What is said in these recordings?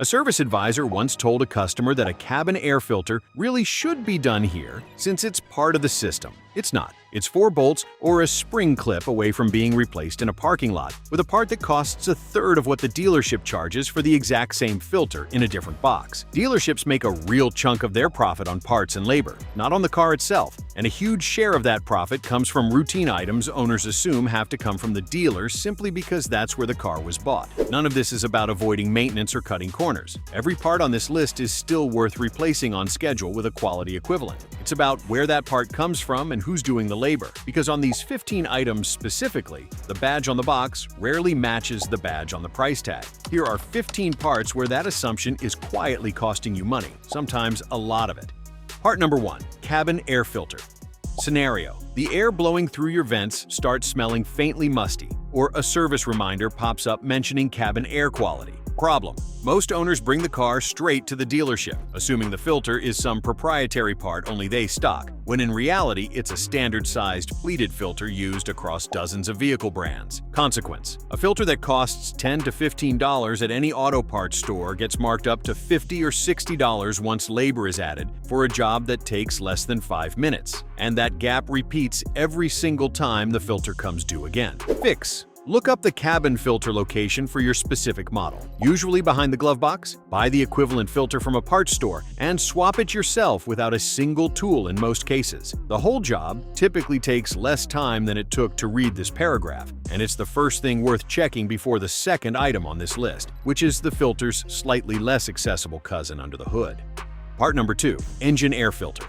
A service advisor once told a customer that a cabin air filter really should be done here since it's part of the system. It's not. It's 4 bolts or a spring clip away from being replaced in a parking lot with a part that costs a third of what the dealership charges for the exact same filter in a different box. Dealerships make a real chunk of their profit on parts and labor, not on the car itself, and a huge share of that profit comes from routine items owners assume have to come from the dealer simply because that's where the car was bought. None of this is about avoiding maintenance or cutting corners. Every part on this list is still worth replacing on schedule with a quality equivalent. It's about where that part comes from and who's doing the labor, because on these 15 items specifically, the badge on the box rarely matches the badge on the price tag. Here are 15 parts where that assumption is quietly costing you money, sometimes a lot of it. Part number 1. Cabin air filter. Scenario: the air blowing through your vents starts smelling faintly musty, or a service reminder pops up mentioning cabin air quality. Problem: most owners bring the car straight to the dealership, assuming the filter is some proprietary part only they stock, when in reality it's a standard-sized pleated filter used across dozens of vehicle brands. Consequence: a filter that costs $10 to $15 at any auto parts store gets marked up to $50 or $60 once labor is added for a job that takes less than 5 minutes. And that gap repeats every single time the filter comes due again. Fix: look up the cabin filter location for your specific model, usually behind the glove box. Buy the equivalent filter from a parts store and swap it yourself without a single tool in most cases. The whole job typically takes less time than it took to read this paragraph, and it's the first thing worth checking before the second item on this list, which is the filter's slightly less accessible cousin under the hood. Part number 2. Engine air filter.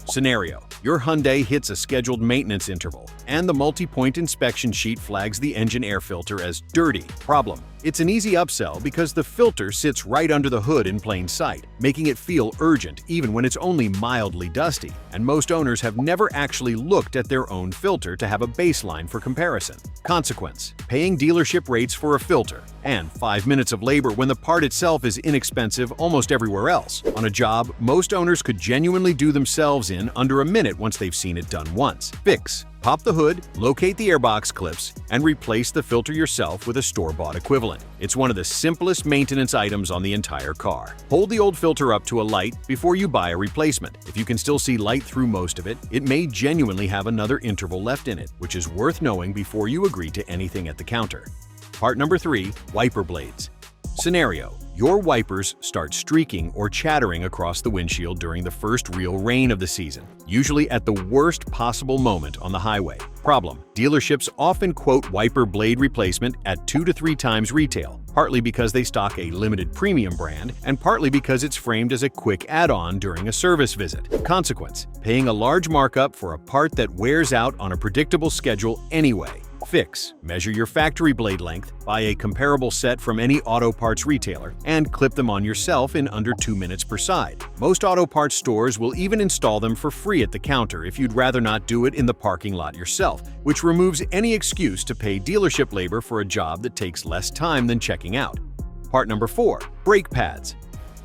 Scenario: your Hyundai hits a scheduled maintenance interval, and the multi-point inspection sheet flags the engine air filter as dirty. Problem: it's an easy upsell because the filter sits right under the hood in plain sight, making it feel urgent even when it's only mildly dusty, and most owners have never actually looked at their own filter to have a baseline for comparison. Consequence: paying dealership rates for a filter, and 5 minutes of labor when the part itself is inexpensive almost everywhere else, on a job most owners could genuinely do themselves in under a minute once they've seen it done once. Fix: pop the hood, locate the airbox clips, and replace the filter yourself with a store-bought equivalent. It's one of the simplest maintenance items on the entire car. Hold the old filter up to a light before you buy a replacement. If you can still see light through most of it, it may genuinely have another interval left in it, which is worth knowing before you agree to anything at the counter. Part number 3. Wiper blades. Scenario: your wipers start streaking or chattering across the windshield during the first real rain of the season, usually at the worst possible moment on the highway. Problem: dealerships often quote wiper blade replacement at 2 to 3 times retail, partly because they stock a limited premium brand and partly because it's framed as a quick add-on during a service visit. Consequence: paying a large markup for a part that wears out on a predictable schedule anyway. Fix: measure your factory blade length, buy a comparable set from any auto parts retailer, and clip them on yourself in under 2 minutes per side. Most auto parts stores will even install them for free at the counter if you'd rather not do it in the parking lot yourself, which removes any excuse to pay dealership labor for a job that takes less time than checking out. Part number 4. Brake pads.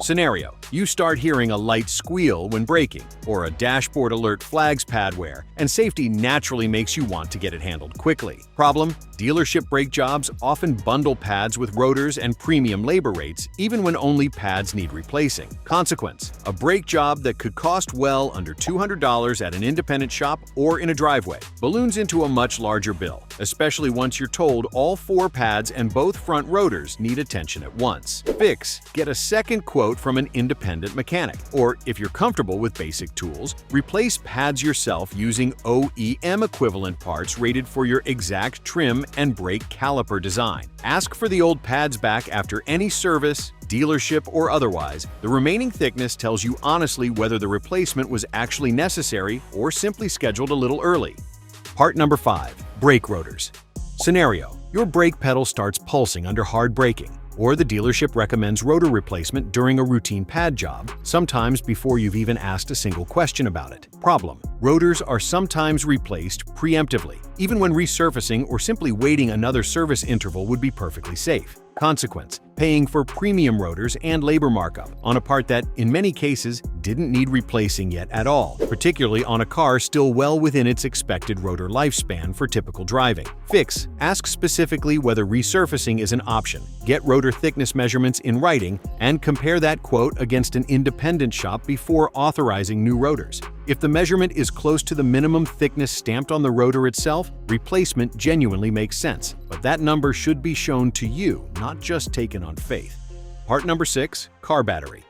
Scenario: you start hearing a light squeal when braking, or a dashboard alert flags pad wear, and safety naturally makes you want to get it handled quickly. Problem: dealership brake jobs often bundle pads with rotors and premium labor rates, even when only pads need replacing. Consequence: a brake job that could cost well under $200 at an independent shop or in a driveway balloons into a much larger bill, especially once you're told all 4 pads and both front rotors need attention at once. Fix: get a second quote from an independent mechanic, or if you're comfortable with basic tools, replace pads yourself using OEM equivalent parts rated for your exact trim and brake caliper design. Ask for the old pads back after any service, dealership or otherwise. The remaining thickness tells you honestly whether the replacement was actually necessary or simply scheduled a little early. Part number 5. Brake rotors. Scenario: your brake pedal starts pulsing under hard braking, or the dealership recommends rotor replacement during a routine pad job, sometimes before you've even asked a single question about it. Problem: rotors are sometimes replaced preemptively, even when resurfacing or simply waiting another service interval would be perfectly safe. Consequence: paying for premium rotors and labor markup on a part that, in many cases, didn't need replacing yet at all, particularly on a car still well within its expected rotor lifespan for typical driving. Fix: ask specifically whether resurfacing is an option, get rotor thickness measurements in writing, and compare that quote against an independent shop before authorizing new rotors. If the measurement is close to the minimum thickness stamped on the rotor itself, replacement genuinely makes sense, but that number should be shown to you, not just taken on faith. Part number 6. Car battery.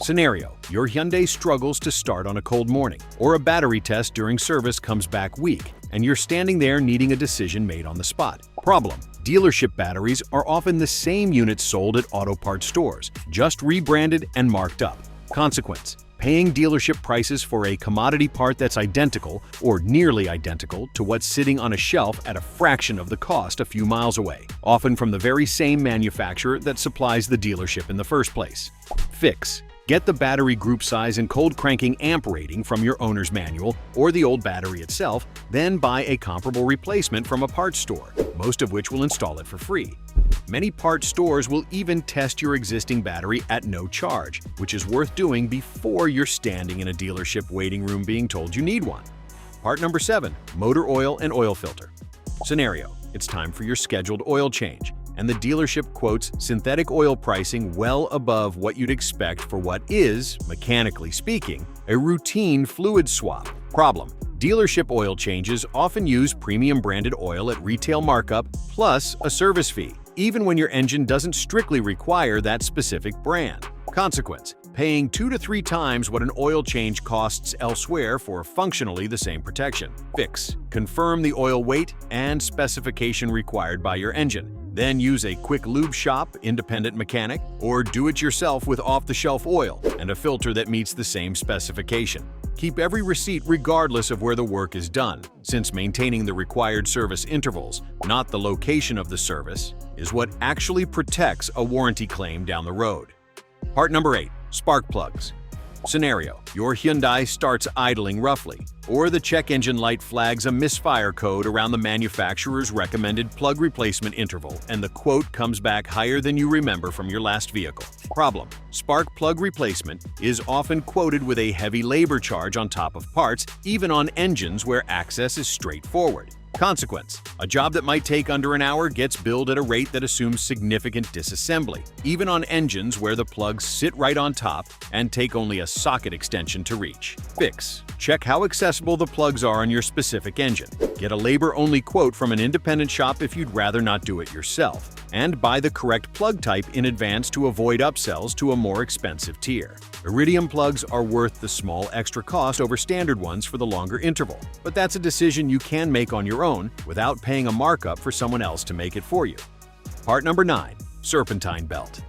Scenario: your Hyundai struggles to start on a cold morning, or a battery test during service comes back weak, and you're standing there needing a decision made on the spot. Problem: dealership batteries are often the same units sold at auto parts stores, just rebranded and marked up. Consequence: paying dealership prices for a commodity part that's identical or nearly identical to what's sitting on a shelf at a fraction of the cost a few miles away, often from the very same manufacturer that supplies the dealership in the first place. Fix: get the battery group size and cold cranking amp rating from your owner's manual or the old battery itself, then buy a comparable replacement from a parts store, most of which will install it for free. Many parts stores will even test your existing battery at no charge, which is worth doing before you're standing in a dealership waiting room being told you need one. Part number 7. Motor oil and oil filter. Scenario: it's time for your scheduled oil change, and the dealership quotes synthetic oil pricing well above what you'd expect for what is, mechanically speaking, a routine fluid swap. Problem: dealership oil changes often use premium branded oil at retail markup plus a service fee, even when your engine doesn't strictly require that specific brand. Consequence: paying 2 to 3 times what an oil change costs elsewhere for functionally the same protection. Fix: confirm the oil weight and specification required by your engine. Then use a quick lube shop, independent mechanic, or do-it-yourself with off-the-shelf oil and a filter that meets the same specification. Keep every receipt regardless of where the work is done, since maintaining the required service intervals, not the location of the service, is what actually protects a warranty claim down the road. Part number 8. Spark plugs. Scenario: your Hyundai starts idling roughly, or the check engine light flags a misfire code around the manufacturer's recommended plug replacement interval, and the quote comes back higher than you remember from your last vehicle. Problem: spark plug replacement is often quoted with a heavy labor charge on top of parts, even on engines where access is straightforward. Consequence: a job that might take under an hour gets billed at a rate that assumes significant disassembly, even on engines where the plugs sit right on top and take only a socket extension to reach. Fix: check how accessible the plugs are on your specific engine. Get a labor-only quote from an independent shop if you'd rather not do it yourself, and buy the correct plug type in advance to avoid upsells to a more expensive tier. Iridium plugs are worth the small extra cost over standard ones for the longer interval, but that's a decision you can make on your own without paying a markup for someone else to make it for you. Part number 9. Serpentine belt.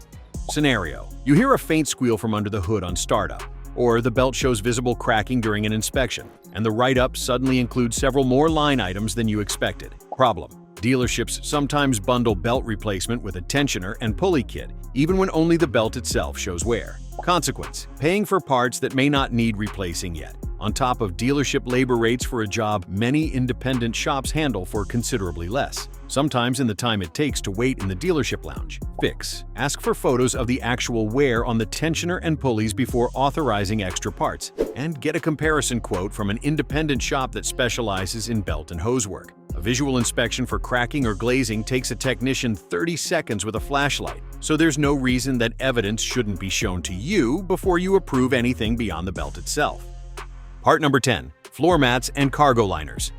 Scenario: you hear a faint squeal from under the hood on startup, or the belt shows visible cracking during an inspection, and the write-up suddenly includes several more line items than you expected. Problem: dealerships sometimes bundle belt replacement with a tensioner and pulley kit, even when only the belt itself shows wear. Consequence: paying for parts that may not need replacing yet, on top of dealership labor rates for a job many independent shops handle for considerably less, sometimes in the time it takes to wait in the dealership lounge. Fix: ask for photos of the actual wear on the tensioner and pulleys before authorizing extra parts, and get a comparison quote from an independent shop that specializes in belt and hose work. A visual inspection for cracking or glazing takes a technician 30 seconds with a flashlight, so there's no reason that evidence shouldn't be shown to you before you approve anything beyond the belt itself. Part number 10. Floor mats and cargo liners.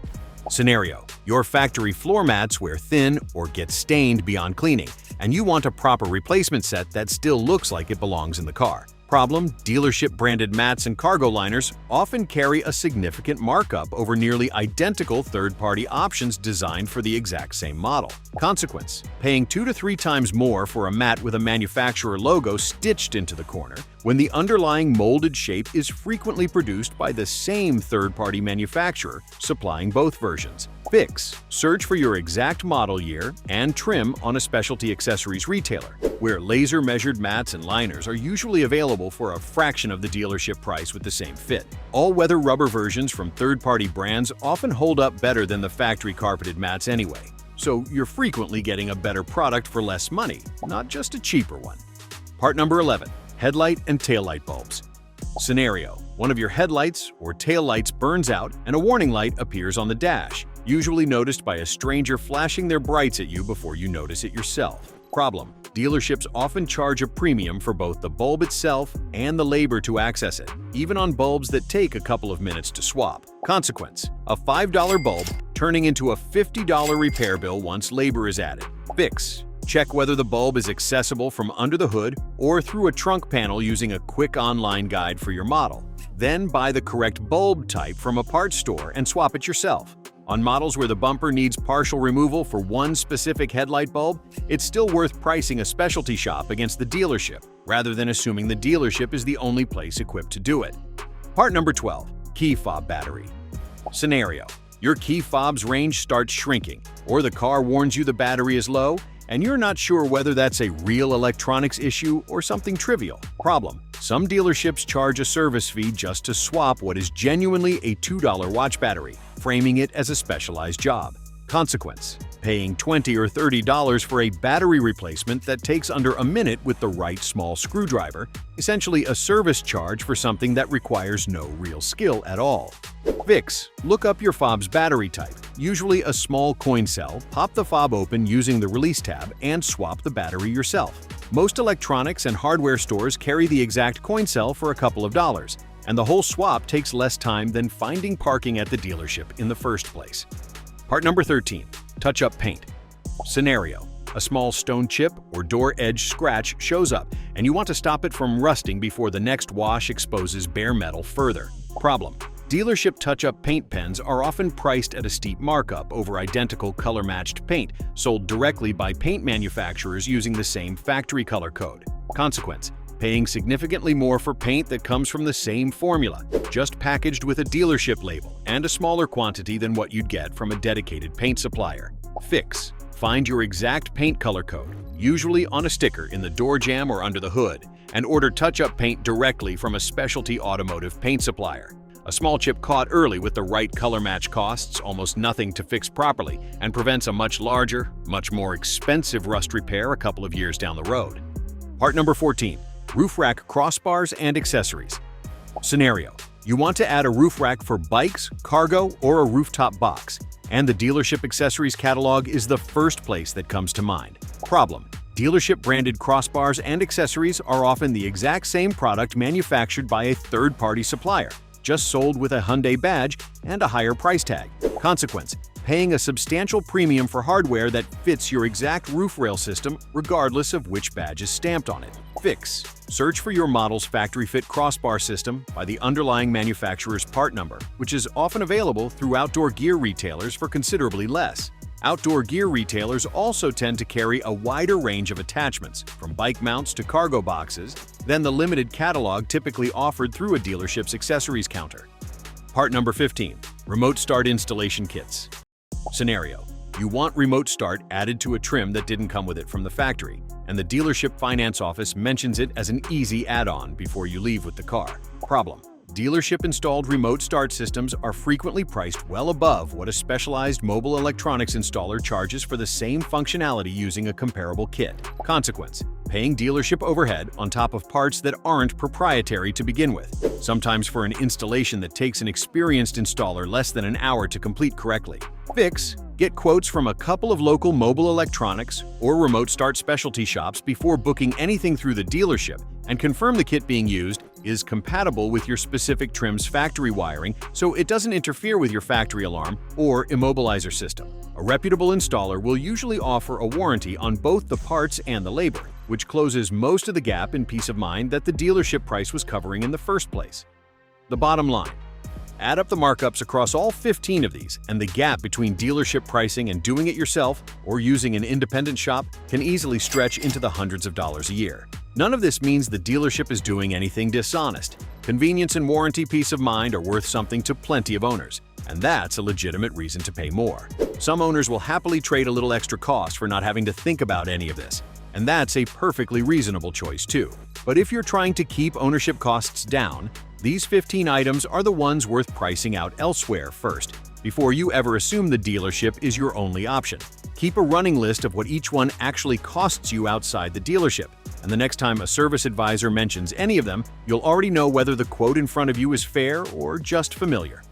Scenario: your factory floor mats wear thin or get stained beyond cleaning, and you want a proper replacement set that still looks like it belongs in the car. Problem: dealership branded mats and cargo liners often carry a significant markup over nearly identical third-party options designed for the exact same model. Consequence: paying 2 to 3 times more for a mat with a manufacturer logo stitched into the corner, when the underlying molded shape is frequently produced by the same third-party manufacturer supplying both versions. Fix: search for your exact model year and trim on a specialty accessories retailer, where laser-measured mats and liners are usually available for a fraction of the dealership price with the same fit. All-weather rubber versions from third-party brands often hold up better than the factory carpeted mats anyway, so you're frequently getting a better product for less money, not just a cheaper one. Part number 11. Headlight and taillight bulbs. Scenario: one of your headlights or taillights burns out and a warning light appears on the dash, usually noticed by a stranger flashing their brights at you before you notice it yourself. Problem: dealerships often charge a premium for both the bulb itself and the labor to access it, even on bulbs that take a couple of minutes to swap. Consequence: a $5 bulb turning into a $50 repair bill once labor is added. Fix: check whether the bulb is accessible from under the hood or through a trunk panel using a quick online guide for your model. Then buy the correct bulb type from a parts store and swap it yourself. On models where the bumper needs partial removal for one specific headlight bulb, it's still worth pricing a specialty shop against the dealership, rather than assuming the dealership is the only place equipped to do it. Part number 12. Key fob battery. Scenario: your key fob's range starts shrinking, or the car warns you the battery is low, and you're not sure whether that's a real electronics issue or something trivial. Problem: some dealerships charge a service fee just to swap what is genuinely a $2 watch battery, framing it as a specialized job. Consequence: paying $20 or $30 for a battery replacement that takes under a minute with the right small screwdriver, essentially a service charge for something that requires no real skill at all. Fix: look up your fob's battery type, usually a small coin cell, pop the fob open using the release tab, and swap the battery yourself. Most electronics and hardware stores carry the exact coin cell for a couple of dollars, and the whole swap takes less time than finding parking at the dealership in the first place. Part number 13. Touch-up paint. Scenario: a small stone chip or door edge scratch shows up, and you want to stop it from rusting before the next wash exposes bare metal further. Problem: dealership touch-up paint pens are often priced at a steep markup over identical color-matched paint sold directly by paint manufacturers using the same factory color code. Consequence: paying significantly more for paint that comes from the same formula, just packaged with a dealership label and a smaller quantity than what you'd get from a dedicated paint supplier. Fix: find your exact paint color code, usually on a sticker in the door jamb or under the hood, and order touch-up paint directly from a specialty automotive paint supplier. A small chip caught early with the right color match costs almost nothing to fix properly and prevents a much larger, much more expensive rust repair a couple of years down the road. Part number 14. Roof rack crossbars and accessories. Scenario: you want to add a roof rack for bikes, cargo, or a rooftop box, and the dealership accessories catalog is the first place that comes to mind. Problem: dealership branded crossbars and accessories are often the exact same product manufactured by a third-party supplier, just sold with a Hyundai badge and a higher price tag. Consequence: paying a substantial premium for hardware that fits your exact roof rail system regardless of which badge is stamped on it. Fix: search for your model's factory-fit crossbar system by the underlying manufacturer's part number, which is often available through outdoor gear retailers for considerably less. Outdoor gear retailers also tend to carry a wider range of attachments, from bike mounts to cargo boxes, than the limited catalog typically offered through a dealership's accessories counter. Part number 15. Remote start installation kits. Scenario: you want remote start added to a trim that didn't come with it from the factory, and the dealership finance office mentions it as an easy add-on before you leave with the car. Problem: dealership-installed remote start systems are frequently priced well above what a specialized mobile electronics installer charges for the same functionality using a comparable kit. Consequence: paying dealership overhead on top of parts that aren't proprietary to begin with, sometimes for an installation that takes an experienced installer less than an hour to complete correctly. Fix: get quotes from a couple of local mobile electronics or remote start specialty shops before booking anything through the dealership, and confirm the kit being used is compatible with your specific trim's factory wiring so it doesn't interfere with your factory alarm or immobilizer system. A reputable installer will usually offer a warranty on both the parts and the labor, which closes most of the gap in peace of mind that the dealership price was covering in the first place. The bottom line: add up the markups across all 15 of these, and the gap between dealership pricing and doing it yourself or using an independent shop can easily stretch into the hundreds of dollars a year. None of this means the dealership is doing anything dishonest. Convenience and warranty peace of mind are worth something to plenty of owners, and that's a legitimate reason to pay more. Some owners will happily trade a little extra cost for not having to think about any of this, and that's a perfectly reasonable choice too. But if you're trying to keep ownership costs down, these 15 items are the ones worth pricing out elsewhere first. before you ever assume the dealership is your only option. Keep a running list of what each one actually costs you outside the dealership, and the next time a service advisor mentions any of them, you'll already know whether the quote in front of you is fair or just familiar.